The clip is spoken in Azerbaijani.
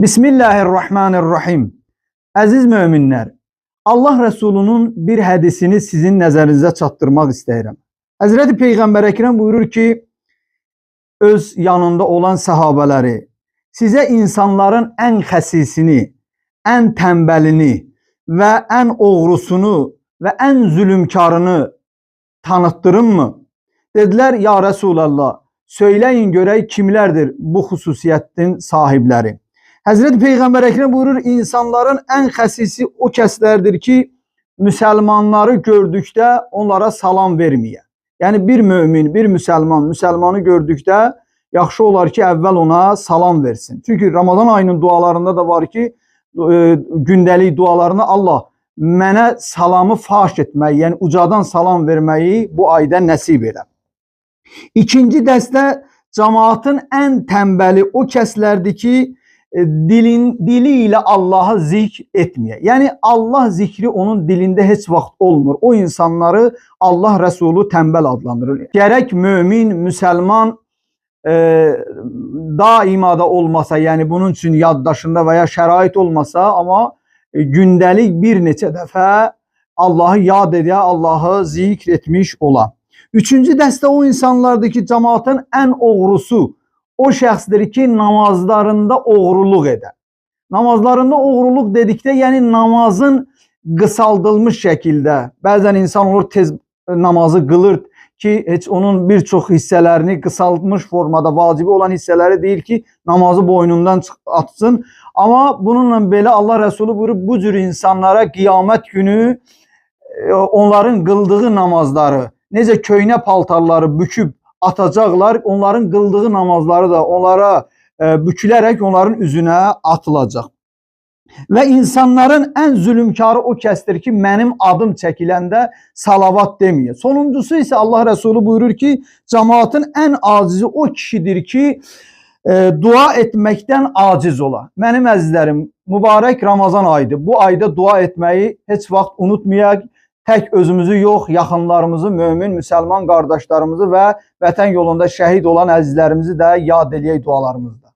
Bismillahirrahmanirrahim. Əziz möminlər, Allah Rəsulunun bir hədisini sizin nəzərinizə çatdırmaq istəyirəm. Həzrəti Peyğəmbər Əkrəm buyurur ki, öz yanında olan səhabələri, sizə insanların ən xəsisini, ən tənbəlini və ən oğrusunu və ən zülümkarını tanıtdırımmı? Dedilər, ya Rəsulallah, söyləyin görək kimlərdir bu xüsusiyyətin sahibləri? Həzrəti Peyğəmbər Əkrəm buyurur, insanların ən xəsisi o kəslərdir ki, müsəlmanları gördükdə onlara salam verməyə. Yəni bir mömin, bir müsəlmanı gördükdə yaxşı olar ki, əvvəl ona salam versin. Çünki Ramazan ayının dualarında da var ki, gündəlik dualarında Allah mənə salamı faş etməyi, yəni ucadan salam verməyi bu ayda nəsib edə. İkinci dəstə cəmaatın ən tənbəli o kəslərdir ki, dili ilə Allahı zikr etməyə. Yəni Allah zikri onun dilində heç vaxt olmur. O insanları Allah Rəsulu tənbəl adlandırır. Gərək mömin, müsəlman daima da olmasa, yəni bunun üçün yaddaşında və ya şərait olmasa, amma gündəlik bir neçə dəfə Allahı yad edə, Allahı zikr etmiş ola. Üçüncü dəstə o insanlardır ki, cəmaatın ən oğrusu o şəxsdir ki, namazlarında oğruluq edər. Namazlarında oğruluq dedikdə, yəni namazın qısaldılmış şəkildə, bəzən insan olur tez namazı qılır ki, heç onun bir çox hissələrini qısaldılmış formada, vacibi olan hissələri deyir ki, namazı boynundan atsın. Amma bununla belə Allah Rəsulü buyurub, bu cür insanlara qiyamət günü onların qıldığı namazları, necə köynə paltarları büküb atacaqlar, onların qıldığı namazları da onlara bükülərək onların üzünə atılacaq. Və insanların ən zülümkarı o kəsdir ki, mənim adım çəkiləndə salavat deməyə. Sonuncusu isə Allah Rəsulü buyurur ki, cəmaatın ən acizi o kişidir ki, dua etməkdən aciz ola. Mənim əzizlərim, mübarək Ramazan ayıdır. Bu ayda dua etməyi heç vaxt unutmayaq. Tək özümüzü yox, yaxınlarımızı, mömin, müsəlman qardaşlarımızı və vətən yolunda şəhid olan əzizlərimizi də yad eləyək dualarımızda.